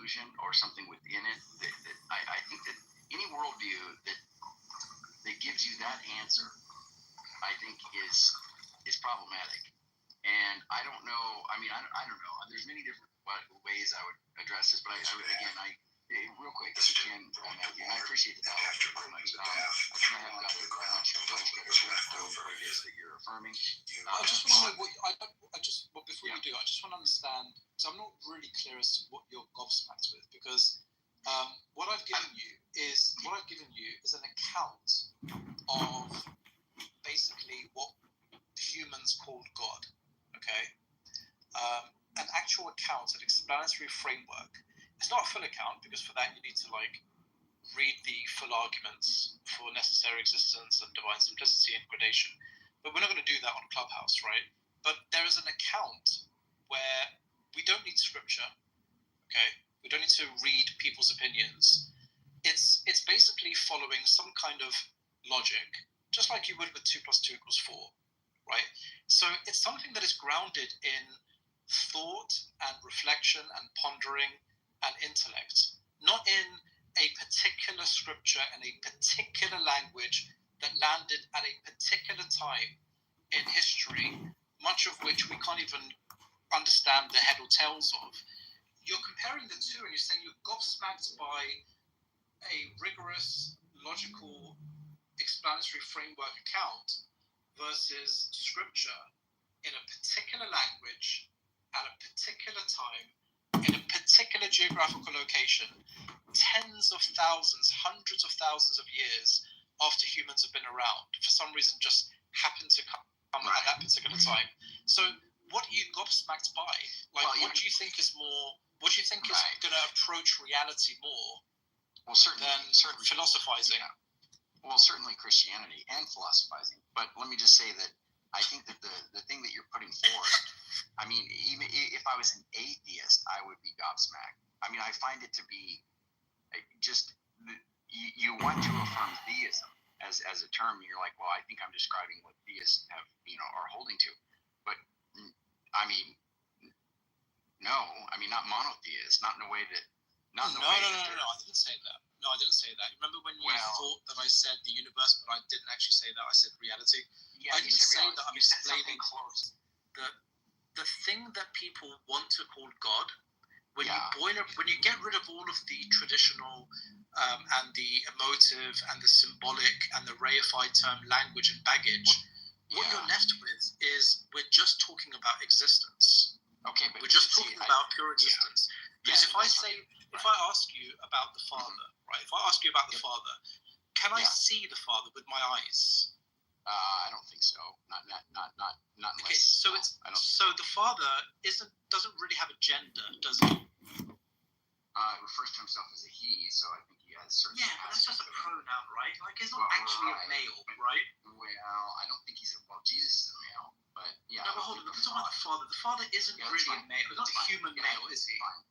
conclusion or something within it that I think that any worldview that gives you that answer, I think is problematic. And I don't know. I mean, I don't know. There's many different ways I would address this, but real quick, if you can, Matthew, and I appreciate the dialogue very much. I think I haven't got to much of what it is that you're affirming. I just want to know before you do, I just want to understand, because I'm not really clear as to what you're gobsmacked with, because what I've given you is an account of basically what humans called God. Okay, an actual account, an explanatory framework. It's not a full account, because for that you need to read the full arguments for necessary existence and divine simplicity and gradation. But we're not going to do that on Clubhouse, right? But there is an account where we don't need scripture. Okay, we don't need to read people's opinions. It's basically following some kind of logic, just like you would with 2 + 2 = 4, right? So it's something that is grounded in thought and reflection and pondering and intellect, not in a particular scripture and a particular language that landed at a particular time in history, much of which we can't even understand the head or tails of. You're comparing the two and you're saying you're gobsmacked by a rigorous, logical, explanatory framework account versus scripture in a particular language at a particular time in a particular geographical location, tens of thousands, hundreds of thousands of years after humans have been around, for some reason just happened to come at that particular time. So what are you gobsmacked by? What do you think is going to approach reality more than philosophizing? Yeah. Well, certainly Christianity and philosophizing. But let me just say that I think that the thing that you're putting forth, I mean, even if I was an atheist, I would be gobsmacked. I mean, I find it to be just, you want to affirm theism as a term. You're like, well, I think I'm describing what theists have, are holding to. But, I mean, no, I mean, not monotheist, not in a way that, No, I didn't say that. No, I didn't say that. Remember when you thought that I said the universe, but I didn't actually say that. I said reality. Yeah, I didn't say that. I'm explaining close. The thing that people want to call God, when you get rid of all of the traditional and the emotive and the symbolic and the reified term language and baggage, what you're left with is we're just talking about existence. Okay, but we're just talking about pure existence. Because if I ask you about the Father, right? If I ask you about the Father, can I see the Father with my eyes? I don't think so. Not unless. Okay, so the Father doesn't really have a gender, does he? He refers to himself as a he, so I think he has certain. Yeah, but that's just a pronoun, right? Like, he's not actually a male, right? Well, I don't think he's Jesus is a male, but yeah. No, but hold on. We're talking about the Father. The Father isn't really a male. He's not a human male, is he? Fine.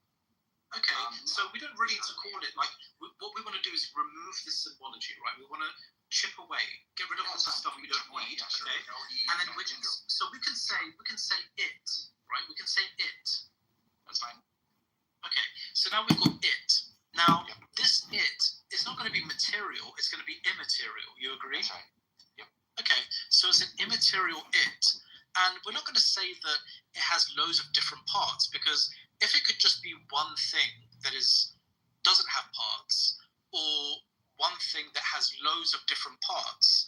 Okay, so we don't really need to call it, what we want to do is remove this symbology, right? We want to chip away, get rid of all the stuff we don't need, okay? And then we can say it, right? We can say it. That's fine. Okay, so now we've got it. Now, this it is not going to be material, it's going to be immaterial. You agree? That's right. Yep. Okay, so it's an immaterial it. And we're not going to say that it has loads of different parts, because if it could just be one thing that doesn't have parts, or one thing that has loads of different parts,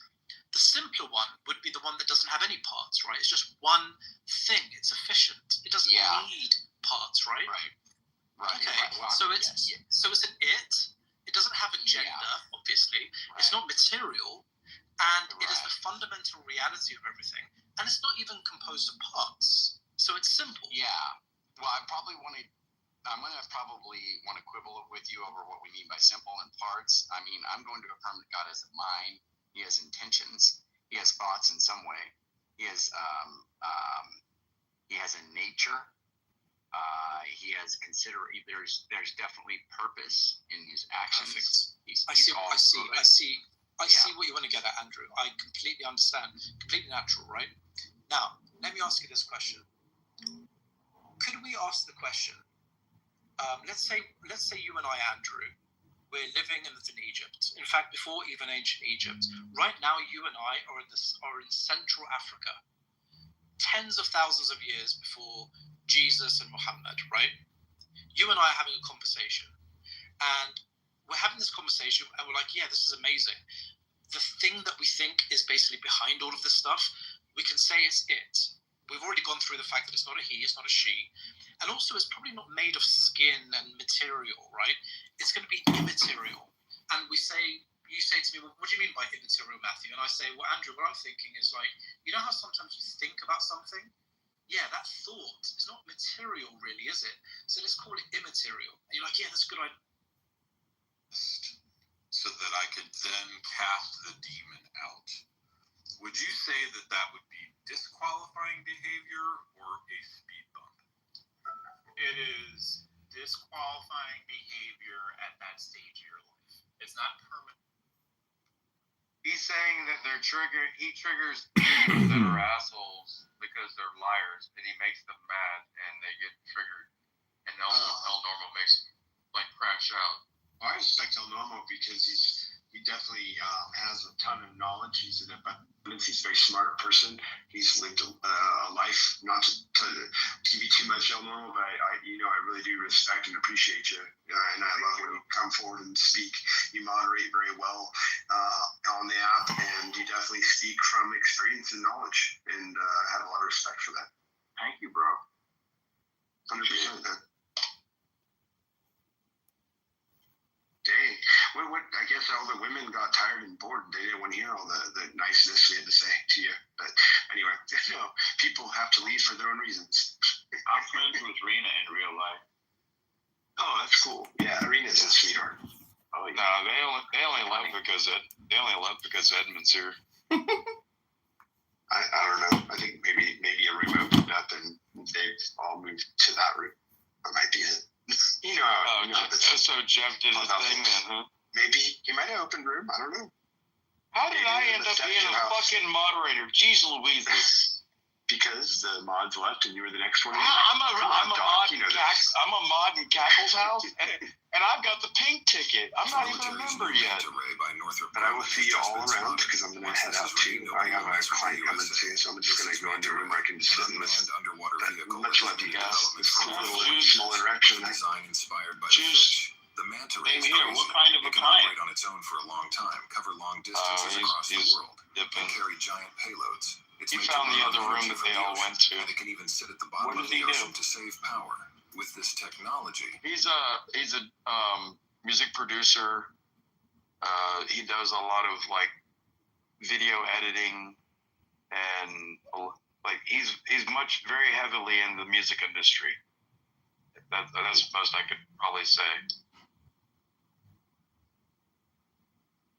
the simpler one would be the one that doesn't have any parts, right? It's just one thing. It's efficient. It doesn't need parts, right? Right. Okay. Well, so it's an it. It doesn't have a gender, obviously. Right. It's not material, and it is the fundamental reality of everything. And it's not even composed of parts. So it's simple. Yeah. Well, I'm going to probably want to quibble with you over what we mean by simple and parts. I mean, I'm going to affirm that God has a mind. He has intentions. He has thoughts in some way. He has a nature. He has there's definitely purpose in his actions. I see what you want to get at, Andrew. I completely understand. Completely natural, right? Now, let me ask you this question. Could we ask the question, let's say you and I, Andrew, we're living in Egypt. In fact, before even ancient Egypt, right now you and I are in Central Africa, tens of thousands of years before Jesus and Muhammad, right? You and I are having a conversation, and we're having this conversation, and we're like, yeah, this is amazing. The thing that we think is basically behind all of this stuff, we can say it's it. We've already gone through the fact that it's not a he, it's not a she. And also, it's probably not made of skin and material, right? It's going to be immaterial. And you say to me, well, what do you mean by immaterial, Matthew? And I say, well, Andrew, what I'm thinking is like, you know how sometimes you think about something? Yeah, that thought is not material, really, is it? So let's call it immaterial. And you're like, yeah, that's a good idea. So that I could then cast the demon out. Would you say that would be disqualifying behavior or a speed bump? It is disqualifying behavior at that stage of your life. It's not permanent. He's saying that he triggers people that are assholes because they're liars, and he makes them mad, and they get triggered. And El Normo makes them like crash out. I respect El Normo because he definitely has a ton of knowledge. He's an abundance. He's a very smart person. He's lived a life, not to give you too much El Normo, but I really do respect and appreciate you. And I love when you come forward and speak. You moderate very well on the app, and you definitely speak from experience and knowledge. And I have a lot of respect for that. Thank you, bro. 100%. Dang. What, I guess all the women got tired and bored. They didn't want to hear all the niceness we had to say to you. But anyway, people have to leave for their own reasons. I'm friends with Rena in real life. Oh, that's cool. Yeah, Rena's a sweetheart. Oh, yeah. No, they only left because Edmund's here. I don't know. I think maybe a room opened up and they've all moved to that room. That might be it. So Jeff did his thing then, huh? Maybe he might have opened room. I don't know. How did I end up being a fucking moderator? Jeez Louise. Because the mods left and you were the next one. I'm a mod in Cackle's house, and I've got the pink ticket. I'm not even a member yet. But I will see you all around because I'm going to head out too. I have a client coming soon, so I'm just going to go into a room where I can just sit and listen. Much love to you guys. It's a little small interaction. Juice. The manta ray what kind of a can operate on its own for a long time, cover long distances across the world, and carry giant payloads. He found the other room that they all went to. And it can even sit at the bottom of the ocean to save power. With this technology, he's a music producer. He does a lot of like video editing, and like he's very heavily in the music industry. That's the most I could probably say.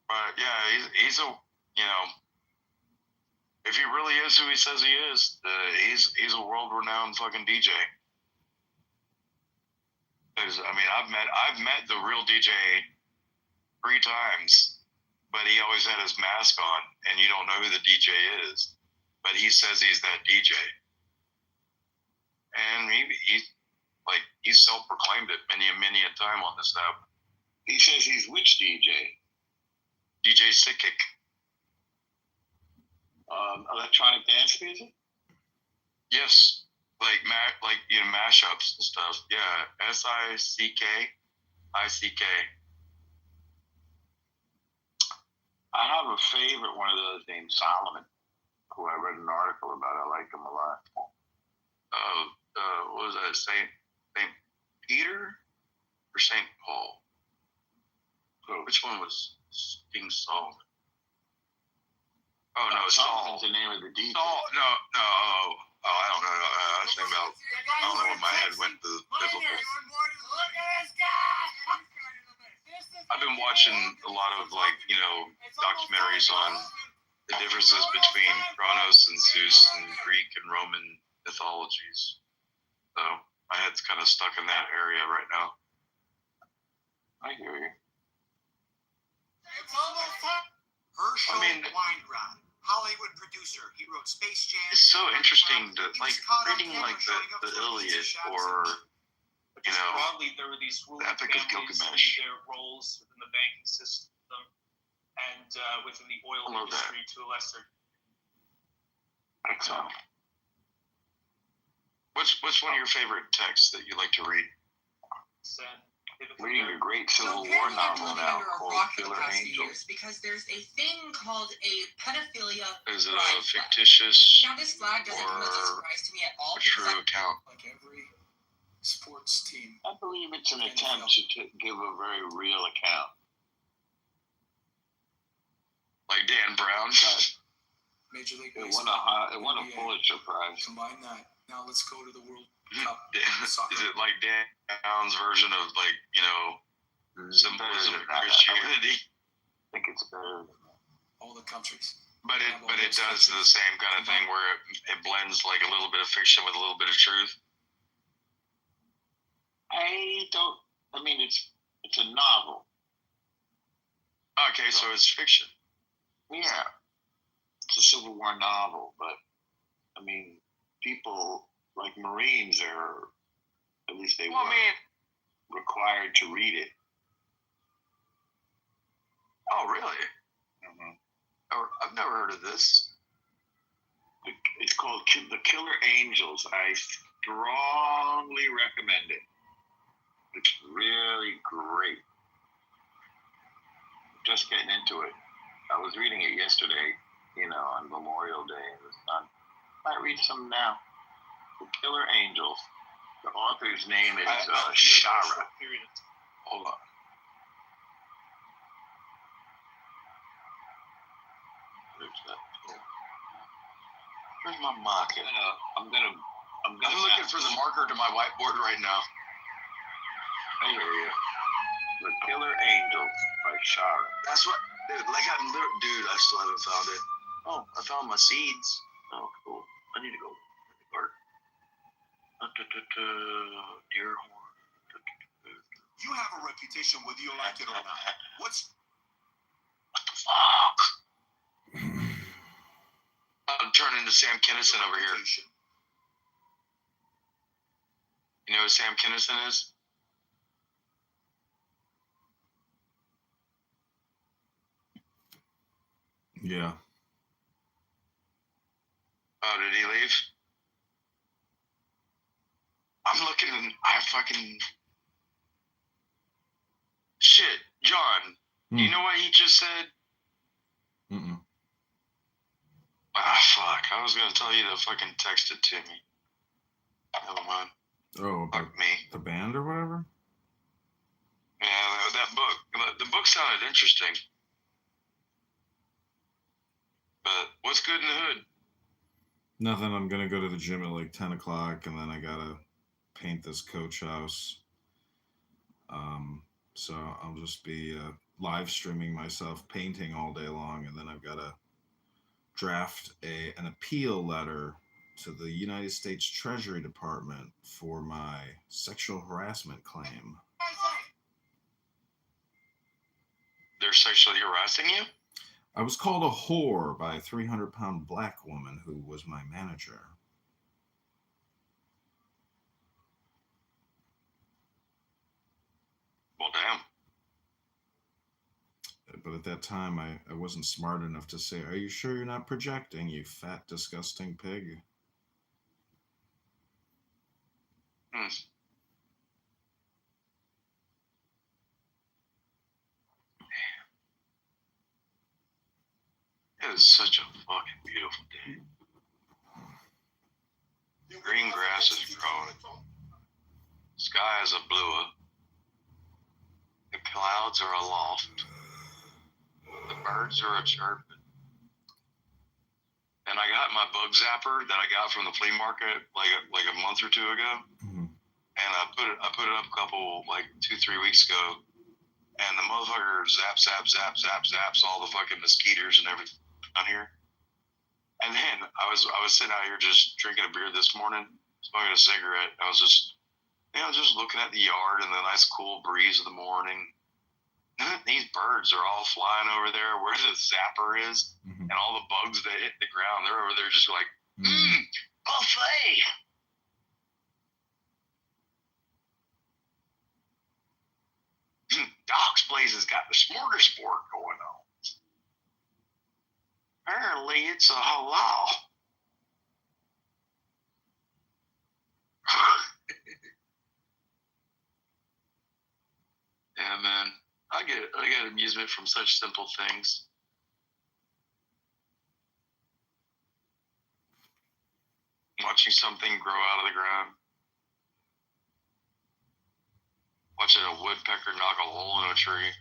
But yeah, he's a if he really is who he says he is, he's a world-renowned fucking DJ. I mean, I've met the real DJ 3 times, but he always had his mask on, and you don't know who the DJ is. But he says he's that DJ, and he self-proclaimed it many a time on this app. He says he's which DJ? DJ Sickick. Electronic dance music? Yes, mashups and stuff. Yeah, SICK. I have a favorite one of those named Solomon, who I read an article about. I like him a lot. What was that? Saint Peter or Saint Paul? Oh, which one was King Solomon? Oh no, Solomon's the name of the DJ. No. I don't know. I was thinking about. I don't know what my head went to biblical. I've been watching a lot of documentaries on the differences between Kronos and Zeus and Greek and Roman mythologies. So my head's kind of stuck in that area right now. I hear you. It's almost time. Herschel Weingrod, Hollywood producer. He wrote Space Jam. It's so interesting to reading the Iliad or But just broadly, there were these ruling Epic of families Gilgamesh. in their roles within the banking system and within the oil industry to a lesser. Excellent. What's one of your favorite texts that you like to read? Reading a great Civil War novel now called Killer Angels. Because there's a thing called a pedophilia. Is it a fictitious Now this flag doesn't come as a surprise to me at all. a true account? Like every sports team. I believe it's an attempt to give a very real account. Like Dan Brown? Major League It Baseball. won a Pulitzer Prize. Combine that. Now let's go to the World Cup. Is it like Dan Brown's version of symbolism of Christianity? I think it's better than that. All the countries. But it does the same kind of thing where it blends like a little bit of fiction with a little bit of truth. It's a novel. Okay, so it's fiction. Yeah. It's a Civil War novel, but people like Marines are, at least they were required to read it. Oh, really? Mm-hmm. I've never heard of this. It's called The Killer Angels. I strongly recommend it. It's really great. Just getting into it. I was reading it yesterday, on Memorial Day. It was fun. Might read some now. The Killer Angels. The author's name is Shara. Hold on. Where's my marker? I'm looking for the marker to my whiteboard right now. I hear you. The Killer Angels by Shara. That's what, dude. I still haven't found it. Oh, I found my seeds. Oh, cool. I need to go in the garden. Deer horn. You have a reputation whether you like it or not. What the fuck? I'm turning to Sam Kinison over here. You know who Sam Kinison is? Yeah. Oh, did he leave? I'm looking and shit, John. Do you know what he just said? Mm-mm. Ah, fuck. I was gonna tell you to fucking text it to me. Never mind. Oh, about Fuck me. the band or whatever? Yeah, that book. The book sounded interesting. But what's good in the hood? Nothing. I'm going to go to the gym at like 10 o'clock, and then I got to paint this coach house. So I'll just be live streaming myself painting all day long, and then I've got to draft an appeal letter to the United States Treasury Department for my sexual harassment claim. They're sexually harassing you? I was called a whore by a 300-pound black woman who was my manager. Well, damn. But at that time, I wasn't smart enough to say, "Are you sure you're not projecting, you fat, disgusting pig?" It is such a fucking beautiful day. Green grass is growing. Skies are bluer. The clouds are aloft. The birds are chirping. And I got my bug zapper that I got from the flea market like a month or two ago. Mm-hmm. And I put it up a couple 2-3 weeks ago. And the motherfucker zaps all the fucking mosquitoes and everything on here. And then I was sitting out here just drinking a beer this morning, smoking a cigarette. I was just looking at the yard and the nice cool breeze of the morning. And these birds are all flying over there where the zapper is, and all the bugs that hit the ground, they're over there just like, buffet. got the smorgasbord going on. Apparently, it's a halal. Yeah, man. I get amusement from such simple things. Watching something grow out of the ground. Watching a woodpecker knock a hole in a tree.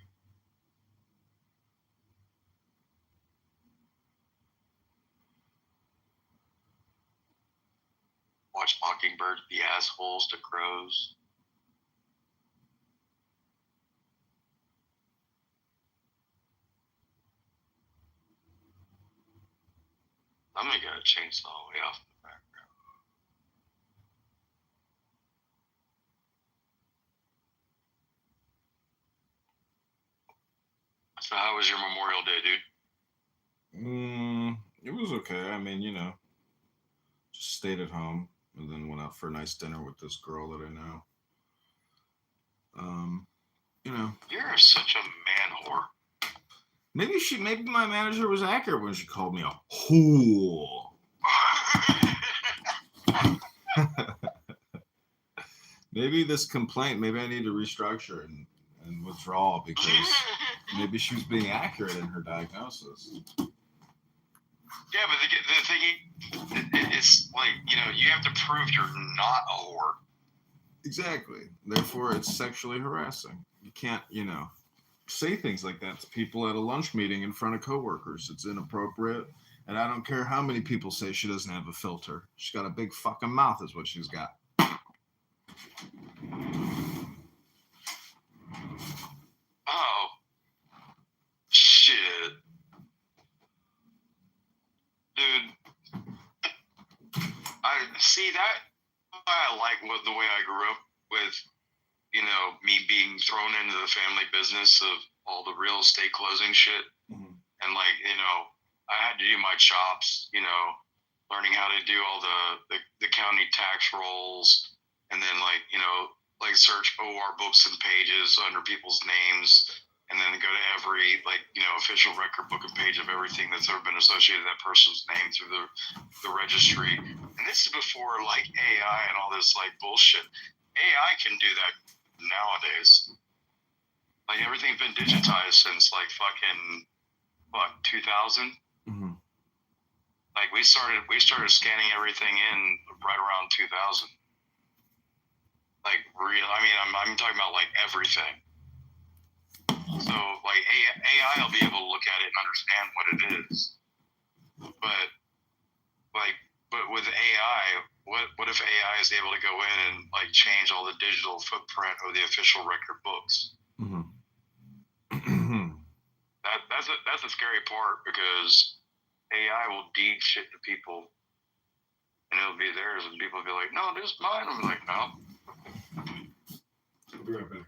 Watch mockingbirds be assholes to crows. I'm gonna get a chainsaw way off the background. So how was your Memorial Day, dude? It was okay. I mean, just stayed at home and then went out for a nice dinner with this girl that I know. You're such a man whore. Maybe my manager was accurate when she called me a whore. Maybe this complaint, maybe I need to restructure and withdraw because maybe she was being accurate in her diagnosis. Yeah, but the thing is, like, you have to prove you're not a whore. Exactly. Therefore, it's sexually harassing. You can't, say things like that to people at a lunch meeting in front of coworkers. It's inappropriate. And I don't care how many people say she doesn't have a filter. She's got a big fucking mouth is what she's got. Oh. Shit. Dude. I see that. I like the way I grew up with, me being thrown into the family business of all the real estate closing shit. Mm-hmm. And I had to do my chops, learning how to do all the county tax rolls, and then search OR books and pages under people's names, and then go to every official record book and page of everything that's ever been associated with that person's name through the registry. And this is before AI and all this bullshit. AI can do that nowadays. Everything's been digitized since fucking 2000. Mm-hmm. We started scanning everything in right around 2000. I'm talking about everything. So AI will be able to look at it and understand what it is. But with AI, what if AI is able to go in and change all the digital footprint of the official record books? Mm-hmm. That's the scary part, because AI will deed shit to people, and it'll be theirs, and people will be like, "No, this is mine." I'm like, "No." I'll be right back.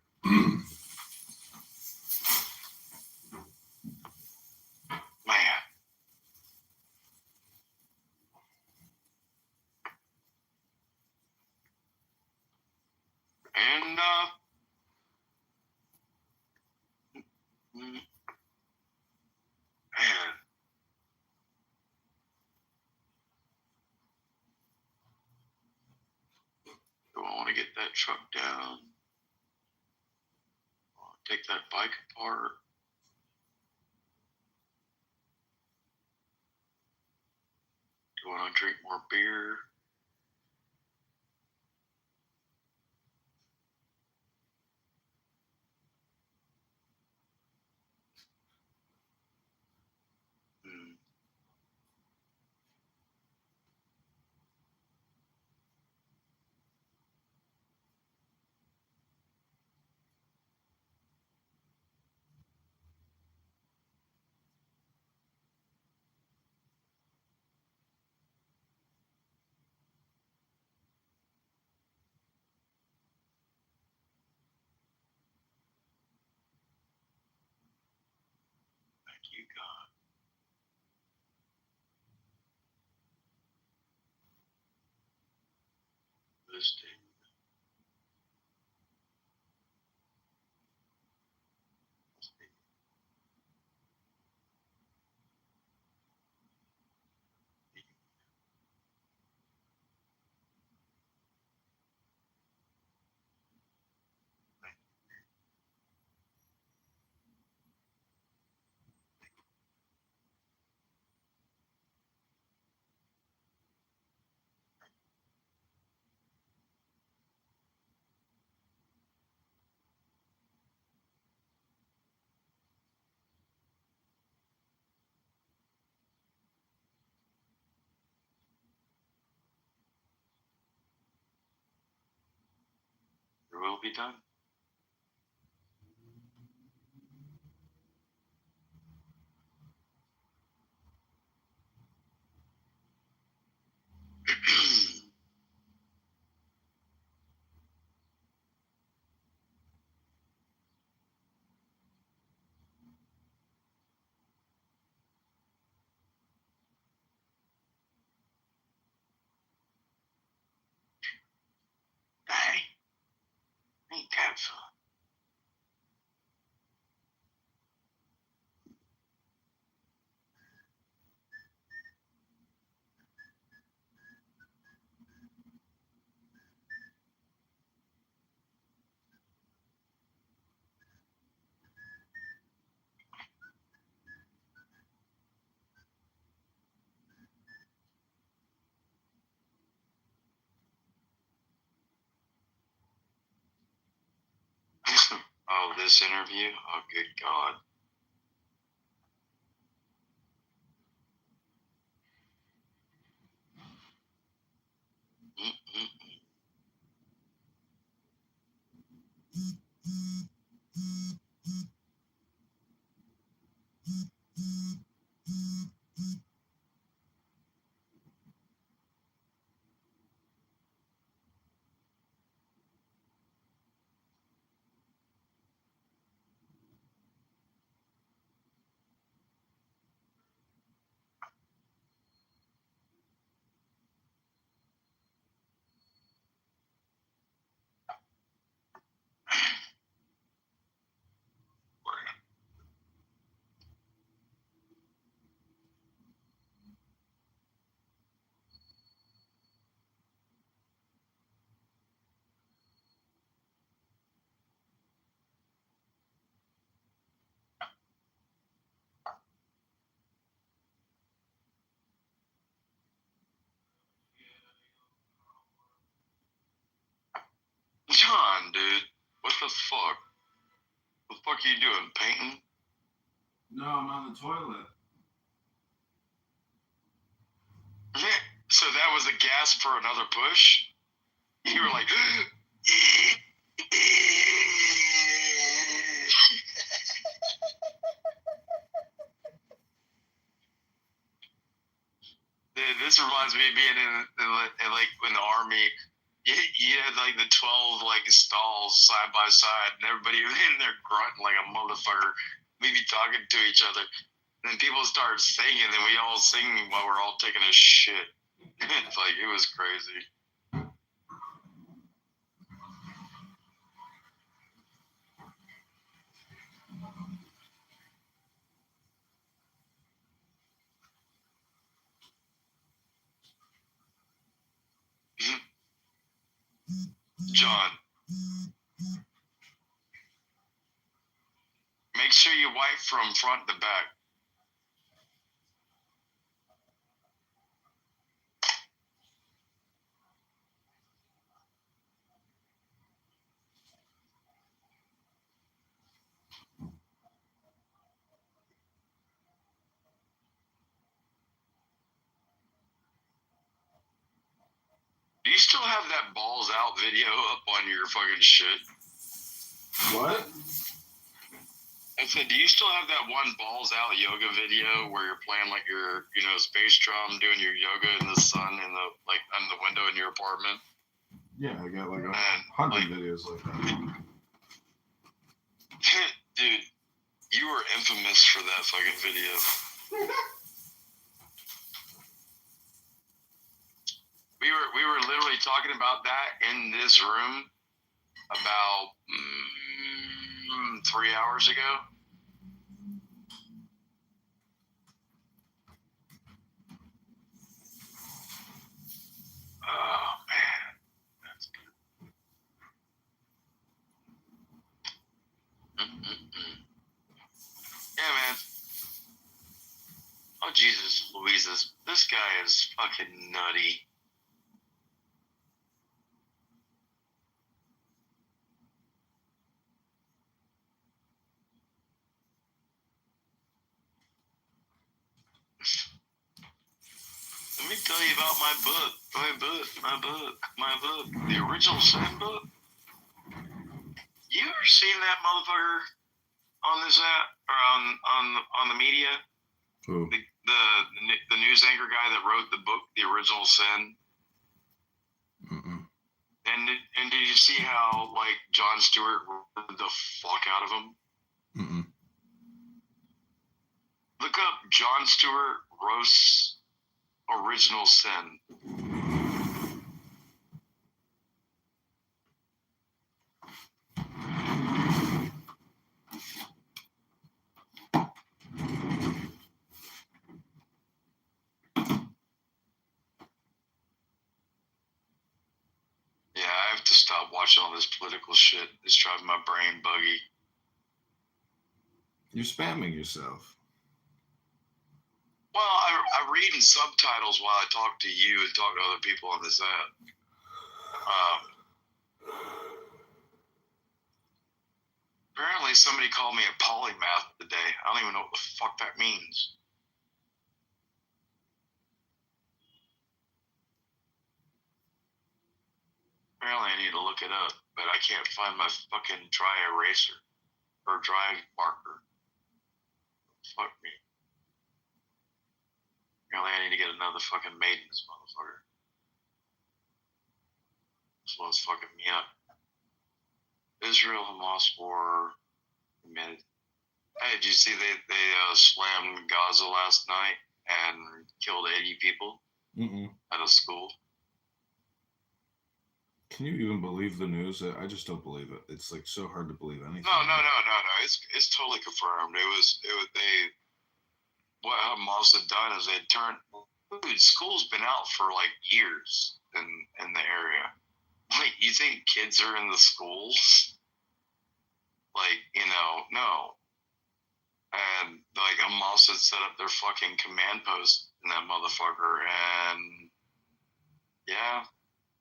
Man. And man, do I want to get that truck down? Take that bike apart? Do I want to drink more beer? Thank you, God. This day. we'll be done. Dang, ain't that fun? Oh, this interview? Oh, good God. Mm-mm. John, dude, what the fuck? What the fuck are you doing? Painting? No, I'm on the toilet. Yeah. So that was a gasp for another push? You were like, Dude, this reminds me of being in like in the army. You had like the 12 like stalls side by side, and everybody was in there grunting like a motherfucker, maybe talking to each other. And then people start singing, and we all sing while we're all taking a shit. It's like, it was crazy. John, make sure you wipe from front to back. Do you still have that balls out video up on your fucking shit? What? I said, do you still have that one balls out yoga video where you're playing like your, space drum, doing your yoga in the sun in the like on the window in your apartment? Yeah, I got like 100 And, videos like that. Dude, you were infamous for that fucking video. We were literally talking about that in this room about 3 hours ago. Oh man, that's good. Yeah, man. Oh Jesus, Louises, this guy is fucking nutty. Let me tell you about my book. The original sin book. You ever seen that motherfucker on this app or on the media? Who? The news anchor guy that wrote the book, The Original Sin. Mm-mm. And did you see how like Jon Stewart roasted the fuck out of him? Mm-mm. Look up Jon Stewart roasts Original Sin. Yeah, I have to stop watching all this political shit. It's driving my brain buggy. You're spamming yourself. Well, I read in subtitles while I talk to you and talk to other people on this app. Apparently somebody called me a polymath today. I don't even know what the fuck that means. Apparently I need to look it up, but I can't find my fucking dry eraser or dry marker. Fuck me. Apparently I need to get another fucking maiden, this motherfucker. This one's fucking me up. Israel Hamas war admitted. Hey, did you see they slammed Gaza last night and killed 80 people at a school? Can you even believe the news? I just don't believe it. It's like so hard to believe anything. No. It's totally confirmed. What Hamas had done is they turned. Dude, school's been out for like years in the area. Like, you think kids are in the schools? Like, no. And like Hamas had set up their fucking command post in that motherfucker, and yeah,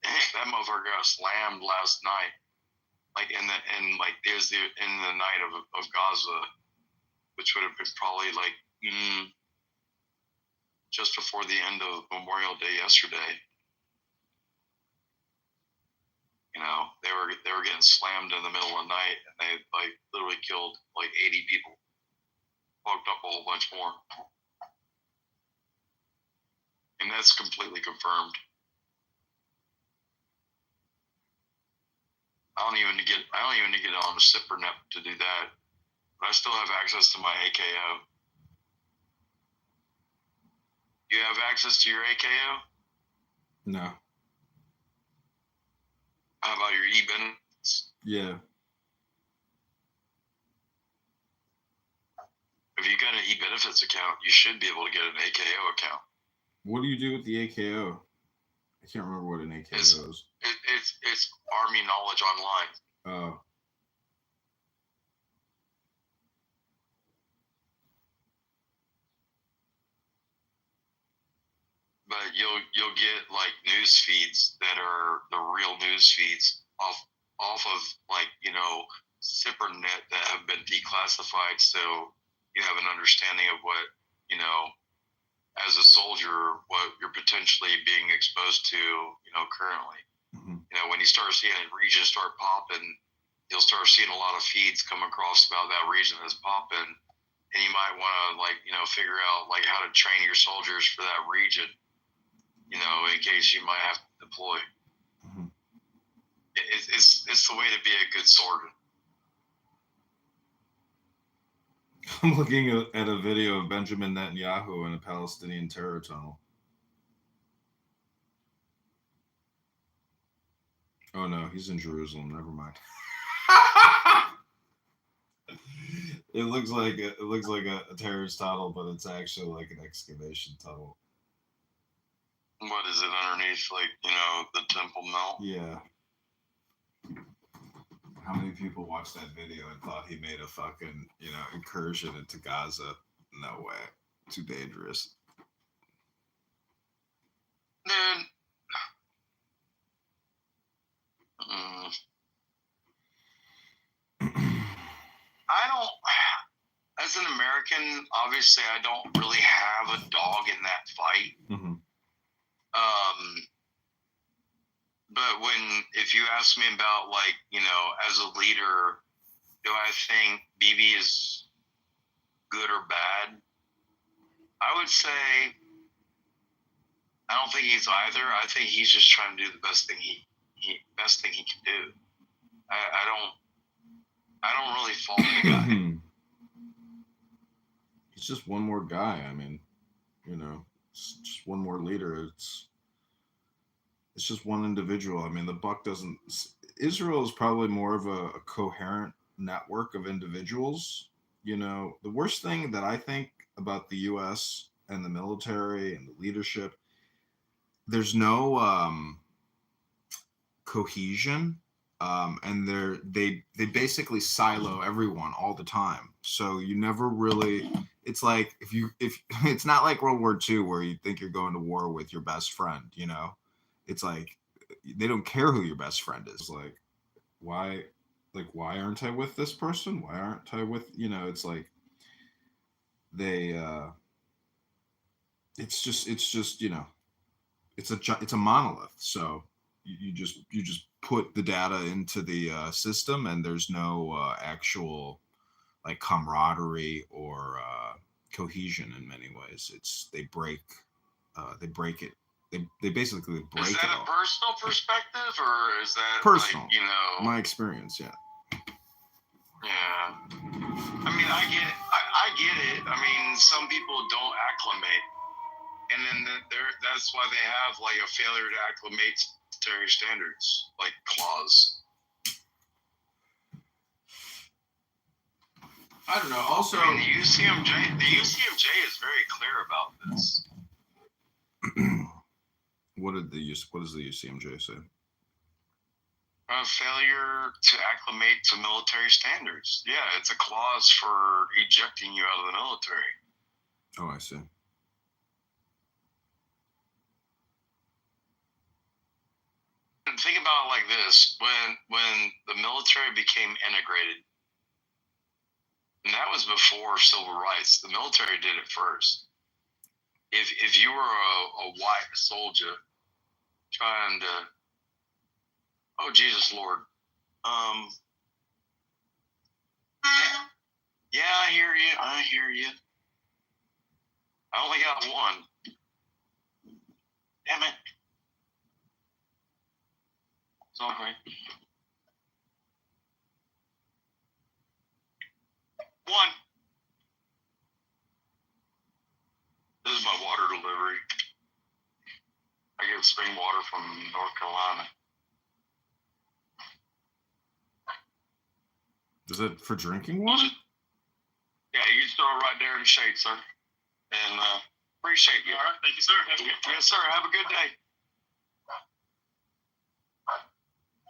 that motherfucker got slammed last night. Like in the night of Gaza, which would have been probably like just before the end of Memorial Day yesterday. They were getting slammed in the middle of the night, and they like literally killed like 80 people, fucked up a whole bunch more, and that's completely confirmed. I don't even need to get on a SIPRNet to do that, but I still have access to my AKO. You have access to your AKO? No. How about your e-benefits? Yeah. If you got an e-benefits account, you should be able to get an AKO account. What do you do with the AKO? I can't remember what an AKO is. It's Army Knowledge Online. Oh. But you'll get like news feeds that are the real news feeds off of like SIPRNet that have been declassified, so you have an understanding of what as a soldier what you're potentially being exposed to currently. When you start seeing a region start popping, you'll start seeing a lot of feeds come across about that region that's popping, and you might want to figure out like how to train your soldiers for that region. In case you might have to deploy. It's the way to be a good soldier. I'm looking at a video of Benjamin Netanyahu in a Palestinian terror tunnel. Oh no, he's in Jerusalem. Never mind. It looks like a terrorist tunnel, but it's actually like an excavation tunnel. What is it underneath, the Temple Mount? Yeah. How many people watched that video and thought he made a fucking, incursion into Gaza? No way. Too dangerous. Dude. I don't, as an American, obviously I don't really have a dog in that fight. Mm-hmm. But if you ask me about as a leader, I think Bibi is good or bad, I would say I don't think he's either. I think he's just trying to do the best thing he can do. I don't really fault the guy. He's just one more guy. I mean, you know, it's just one more leader. It's just one individual. I mean, the buck doesn't. Israel is probably more of a coherent network of individuals. You know, the worst thing that I think about the U.S. and the military and the leadership, there's no cohesion, and they basically silo everyone all the time. So you never really. It's like if it's not like World War II where you think you're going to war with your best friend. You know, it's like they don't care who your best friend is. Like why aren't I with this person? Why aren't I with, you know? It's like they it's just, you know, it's a monolith. So you just put the data into the system, and there's no actual like camaraderie or cohesion in many ways. It's they break it. They basically break it. Is that all. a personal perspective, or is that Personal? Like, you know, my experience. Yeah. Yeah. I mean, I get it. I mean, some people don't acclimate, and then that's why they have like a failure to acclimate to military standards, like clause. I don't know. Also, I mean, the UCMJ is very clear about this. What does the UCMJ say? Failure to acclimate to military standards. Yeah, it's a clause for ejecting you out of the military. Oh, I see. Think about it like this: when the military became integrated, and that was before civil rights, the military did it first. If you were a white soldier trying to, oh Jesus Lord, yeah, I hear you. I only got one. Damn it. It's all right. One. This is my water delivery. I get spring water from North Carolina. Is it for drinking water? Yeah, you can throw it right there in the shade, sir. And appreciate you. All right, thank you, sir. Have a good day. Yes, sir. Have a good day.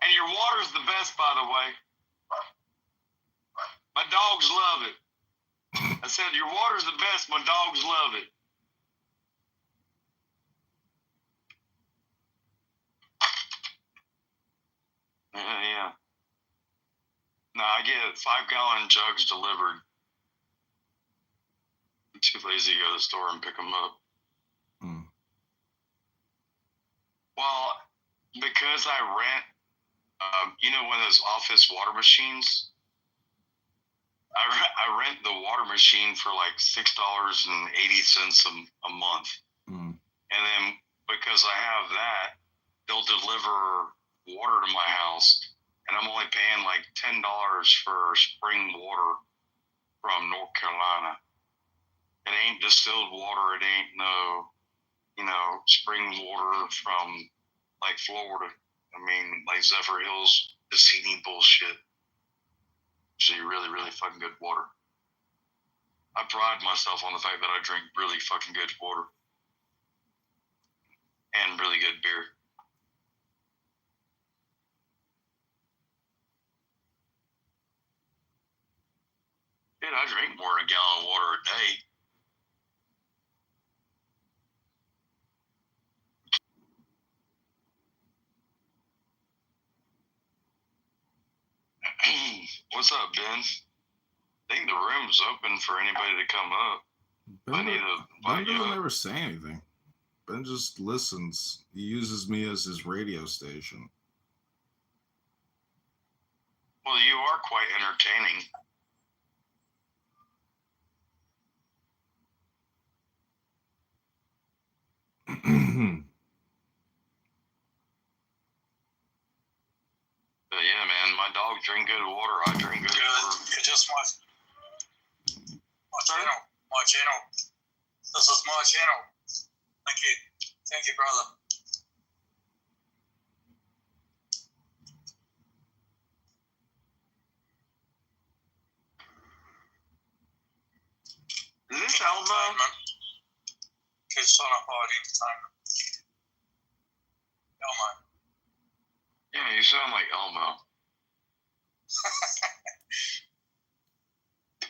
And your water's the best, by the way. My dogs love it. I said your water's the best. My dogs love it. Yeah. No, I get 5-gallon jugs delivered. I'm too lazy to go to the store and pick them up. Well, because I rent, you know, one of those office water machines. I rent the water machine for like $6.80 a month, and then because I have that, they'll deliver water to my house, and I'm only paying like $10 for spring water from North Carolina. It ain't distilled water. It ain't no, you know, spring water from like Florida. I mean, like Zephyr Hills, the seeding bullshit. Actually, really, really fucking good water. I pride myself on the fact that I drink really fucking good water and really good beer. Dude, I drink more than a gallon of water a day. What's up, Ben? I think the room's open for anybody to come up. Ben doesn't ever say anything. Ben just listens. He uses me as his radio station. Well, you are quite entertaining. You drink good water. I drink good water. It's just my channel. My channel. This is my channel. Thank you. Thank you, brother. Is this Elmo? Kids Sonified Entertainment. Elmo. Yeah, you sound like Elmo.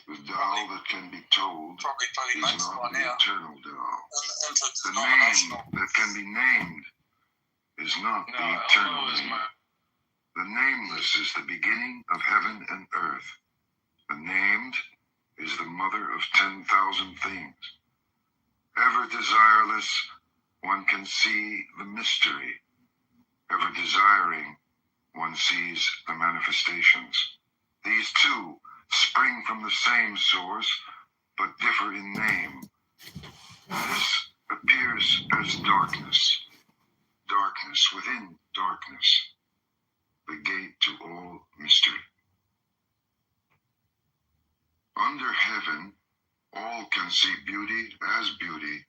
The Tao that can be told Probably is mates not by the now. eternal Tao. The name Interdenominational. that can be named is not the No, eternal Elmo is name. my. The nameless is the beginning of heaven and earth. The named is the mother of 10,000 things. Ever desireless, one can see the mystery. Ever desiring, one sees the manifestations. These two spring from the same source, but differ in name. This appears as darkness. Darkness within darkness. The gate to all mystery. Under heaven, all can see beauty as beauty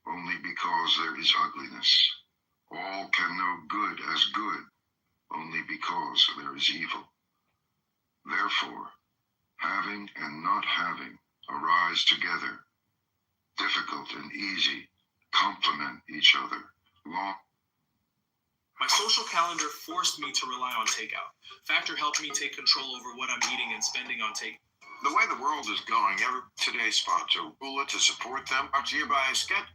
only because there is ugliness. All can know good as good only because there is evil. Therefore, having and not having arise together. Difficult and easy complement each other. My social calendar forced me to rely on takeout. Factor helped me take control over what I'm eating and spending on takeout. The way the world is going, every today's sponsor, Bula, to support them, brought to you by Sketch.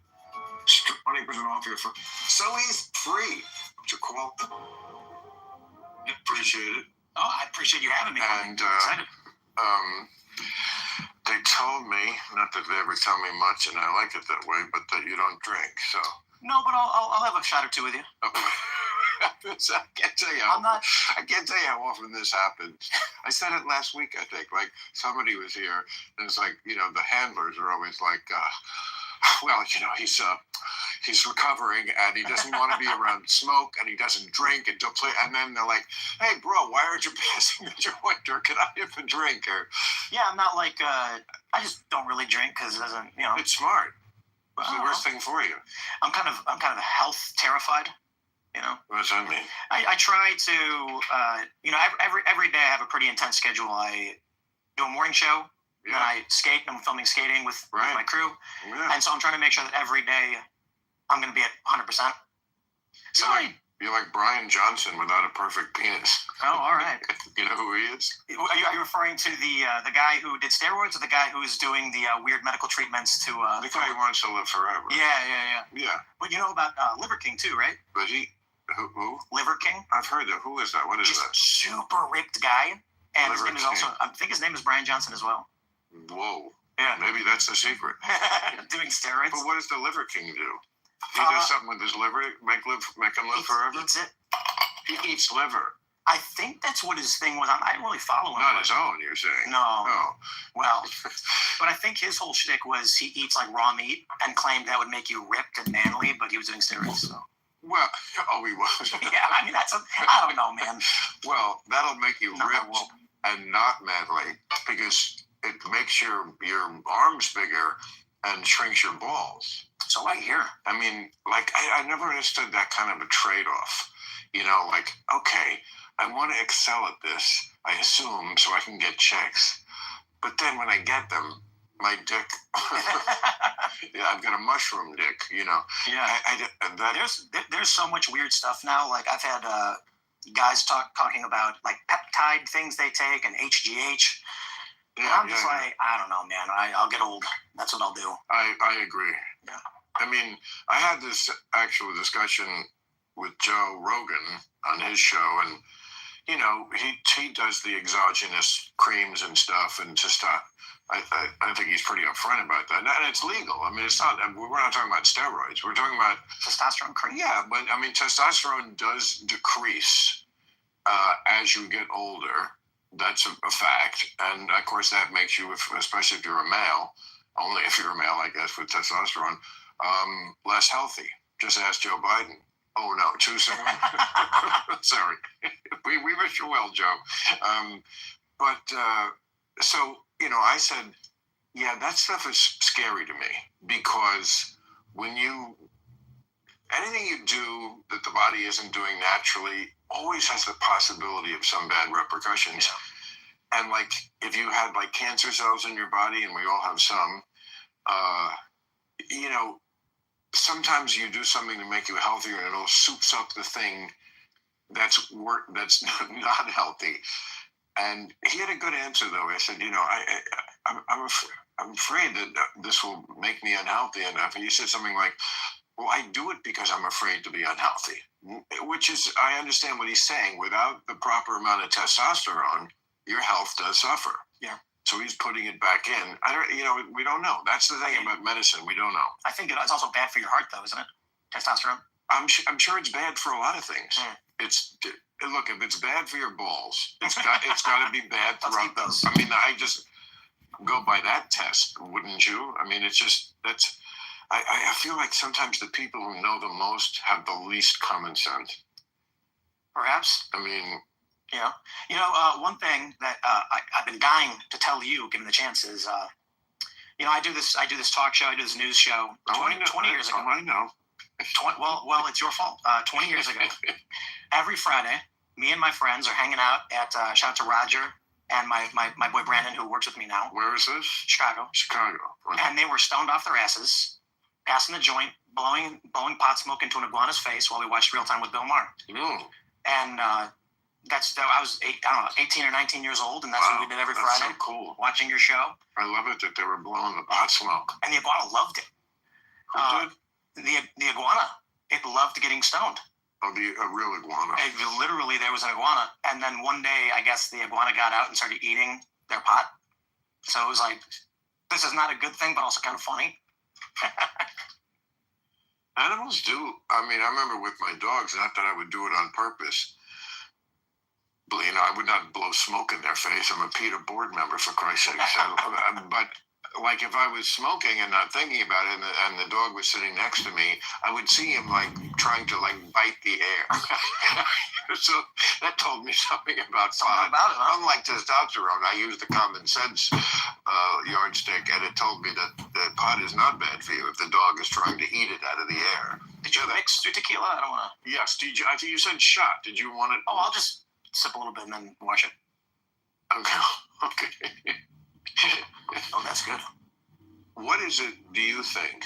20% off your first. So he's free to call. Appreciate it. Oh, I appreciate you having me. And they told me, not that they ever tell me much, and I like it that way, but that you don't drink. So No, but I'll have a shot or two with you. I can't tell you. I can't tell you how often this happens. I said it last week, I think. Like somebody was here, and it's like, you know, the handlers are always like, well, you know, he's recovering, and he doesn't want to be around smoke, and he doesn't drink, and don't play. And then they're like, hey, bro, why aren't you passing the joint? Or can I have a drink? Or Yeah, I'm not like I just don't really drink because it doesn't, you know. it's smart. It's the worst thing for you. I'm kind of health terrified. You know, What does that mean? I try to, you know, every day I have a pretty intense schedule. I do a morning show, then I skate. I'm filming skating with my crew, and so I'm trying to make sure that every day I'm going to be at 100%. So You're like Brian Johnson without a perfect penis. Oh, all right. You know who he is? Are you referring to the guy who did steroids, or the guy who's doing the weird medical treatments to? The guy who wants to live forever. Yeah. Yeah. But you know about Liver King too, right? But who? Liver King. I've heard that. Who is that? What is Just that? super ripped guy, and his Liver name is also. I think his name is Brian Johnson as well. Whoa. Yeah. Maybe that's the secret. Doing steroids. But what does the Liver King do? He does something with his liver, make him live forever? Eats it. He eats liver. I think that's what his thing was. I didn't really follow him. Not his own, you're saying? No. Oh. Well, but I think his whole shtick was he eats like raw meat and claimed that would make you ripped and manly, but he was doing steroids. So. Well, he was. Yeah, I mean, I don't know, man. Well, that'll make you ripped and not manly because it makes your arms bigger and shrinks your balls. So I hear. I mean, like, I never understood that kind of a trade-off. You know, like, okay, I want to excel at this, I assume, so I can get checks. But then when I get them, my dick, I've got a mushroom dick, you know. Yeah. There's so much weird stuff now. Like, I've had guys talking about, like, peptide things they take and HGH. Yeah, I'm just like, I don't know, man. I'll get old. That's what I'll do. I agree. Yeah. I mean, I had this actual discussion with Joe Rogan on his show, and you know, he does the exogenous creams and stuff, and just I think he's pretty upfront about that, and it's legal. I mean, it's not. We're not talking about steroids. We're talking about testosterone cream. Yeah, but I mean, testosterone does decrease as you get older. That's a fact, and of course that makes you, especially if you're a male, only if you're a male, I guess, with testosterone, less healthy. Just ask Joe Biden. Oh no, too soon. Sorry, we wish you well, Joe. So I said, yeah, that stuff is scary to me because when anything you do that the body isn't doing naturally always has the possibility of some bad repercussions. Yeah. And like if you had like cancer cells in your body, and we all have some, sometimes you do something to make you healthier, and it'll soups up the thing that's not healthy. And he had a good answer though. I said, I'm afraid that this will make me unhealthy. And he said something like, well, I do it because I'm afraid to be unhealthy, which is, I understand what he's saying. Without the proper amount of testosterone, your health does suffer. Yeah. So he's putting it back in. We don't know. That's the thing about medicine. We don't know. I think it's also bad for your heart, though, isn't it? Testosterone. I'm sure it's bad for a lot of things. Look, if it's bad for your balls, it's got to be bad throughout those. I mean, I just go by that test, wouldn't you? I mean, it's just I feel like sometimes the people who know the most have the least common sense. Perhaps. I mean, one thing that I've been dying to tell you, given the chance, is I do this talk show, I do this news show 20 years ago. Oh, I know. Well, it's your fault. 20 years ago, every Friday, me and my friends are hanging out at shout out to Roger and my boy Brandon, who works with me now. Where is this? Chicago. Right. And they were stoned off their asses, passing the joint, blowing pot smoke into an iguana's face while we watched Real Time with Bill Maher. Mm. And I was 18 or 19 years old, and that's what we did every Friday. That's so cool. Watching your show. I love it that they were blowing the pot smoke. And the iguana loved it. Who did? The iguana. It loved getting stoned. Oh, a real iguana. Literally, there was an iguana. And then one day, I guess the iguana got out and started eating their pot. So it was like, this is not a good thing, but also kind of funny. Animals do. I mean, I remember with my dogs, not that I would do it on purpose. But, I would not blow smoke in their face. I'm a PETA board member, for Christ's sake. But like if I was smoking and not thinking about it, and the dog was sitting next to me, I would see him like trying to like bite the air. So that told me something about pot. Unlike testosterone, I used the common sense yardstick, and it told me that pot is not bad for you if the dog is trying to eat it out of the air. Did you mix tequila? I don't want to. Yes. I think you said shot. Did you want it? Oh, I'll just sip a little bit and then wash it. Okay. Oh, that's good. What is it, do you think,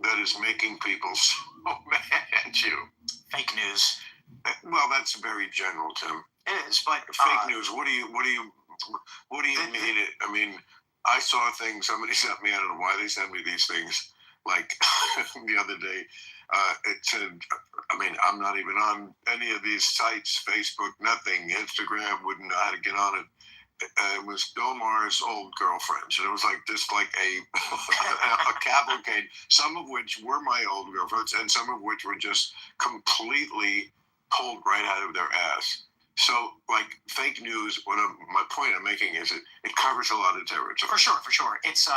that is making people so mad at you? Fake news. Well, that's very general, Tim. It is, but fake news. What do you mean? I mean, I saw things. Somebody sent me. I don't know why they sent me these things. Like the other day, it said. I mean, I'm not even on any of these sites. Facebook, nothing. Instagram, wouldn't know how to get on it. It was Bill Maher's old girlfriends, and it was like a cavalcade, some of which were my old girlfriends, and some of which were just completely pulled right out of their ass. So, like, fake news, my point I'm making is it covers a lot of territory. For sure. It's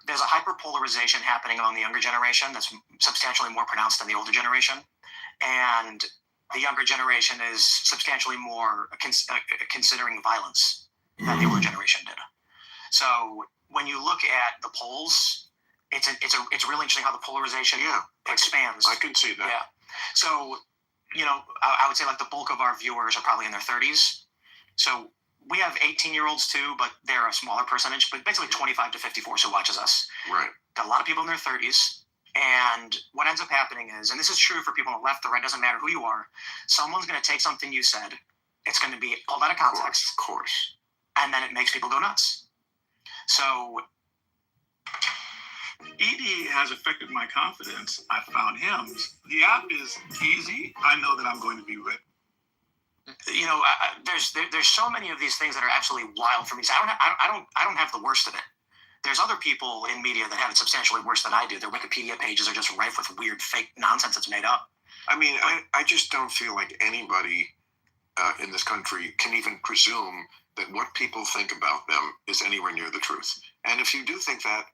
there's a hyperpolarization happening among the younger generation that's substantially more pronounced than the older generation, and the younger generation is substantially more considering violence than the older generation did. So when you look at the polls, it's really interesting how the polarization expands. I can see that. Yeah. So, I would say like the bulk of our viewers are probably in their 30s. So we have 18-year-olds too, but they're a smaller percentage, but basically 25 to 54 who watches us. Right. Got a lot of people in their 30s. And what ends up happening is, and this is true for people on the left, the right, doesn't matter who you are, someone's going to take something you said, it's going to be pulled out of context. Of course. And then it makes people go nuts. So ED has affected my confidence. I found hymns. The app is easy. I know that I'm going to be ready. There's so many of these things that are absolutely wild for me. So I don't have the worst of it. There's other people in media that have it substantially worse than I do. Their Wikipedia pages are just rife with weird, fake nonsense that's made up. I mean, I just don't feel like anybody in this country can even presume that what people think about them is anywhere near the truth. And if you do think that,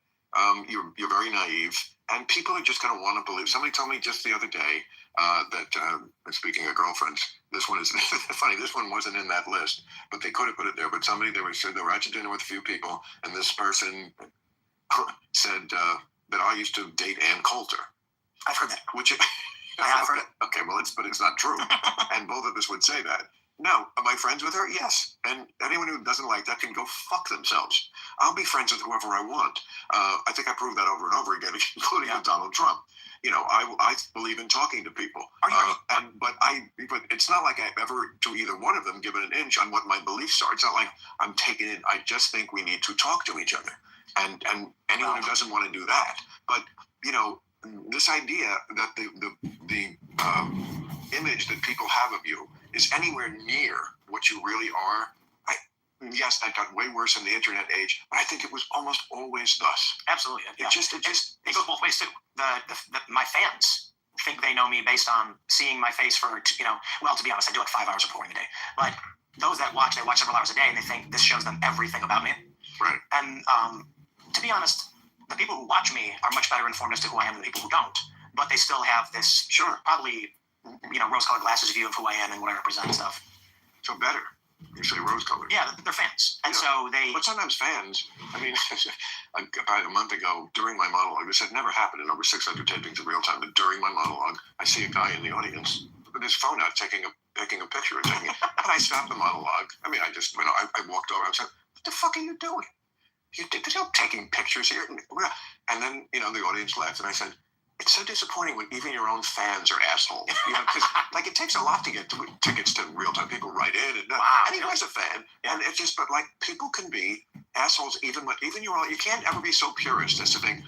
you're very naive, and people are just going to want to believe. Somebody told me just the other day Speaking of girlfriends, this one is funny. This one wasn't in that list, but they could have put it there. But somebody they were out to dinner with a few people, and this person said that I used to date Ann Coulter. I've heard that. Which I have heard it. Okay, well, it's not true, and both of us would say that. No, am I friends with her? Yes. And anyone who doesn't like that can go fuck themselves. I'll be friends with whoever I want. I think I proved that over and over again, including with Donald Trump. You know, I believe in talking to people. But it's not like I've ever, to either one of them, given an inch on what my beliefs are. It's not like I'm taking it. I just think we need to talk to each other. And anyone who doesn't want to do that. But, you know, this idea that the image that people have of you is anywhere near what you really are. Yes, that got way worse in the internet age, but I think it was almost always thus. Absolutely. It just it goes both ways too. My fans think they know me based on seeing my face for, you know, well, to be honest, I do like 5 hours of recording a day. But those that watch, they watch several hours a day, and they think this shows them everything about me. Right. And to be honest, the people who watch me are much better informed as to who I am than the people who don't. But they still have this, probably, you know, rose-colored glasses view of who I am and what I represent and stuff. So better. You say rose-colored. Yeah, they're fans. And so they... But sometimes fans, I mean, about a month ago, during my monologue, this had never happened in over 600 tapings in real time, but during my monologue, I see a guy in the audience with his phone out taking a picture of me. And I stopped the monologue. I mean, I walked over. I said, what the fuck are you doing? You're taking pictures here. And then, you know, the audience laughed, and I said, it's so disappointing when even your own fans are assholes. You know, because like it takes a lot to get tickets to real-time. People write in, and he was a fan, and it's just, but like people can be assholes even your own. You can't ever be so purist as to think,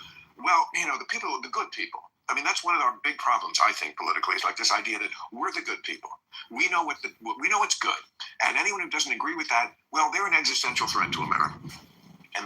well, you know, the good people. I mean, that's one of our big problems, I think, politically. It's like this idea that we're the good people. We know what's good, and anyone who doesn't agree with that, well, they're an existential threat to America.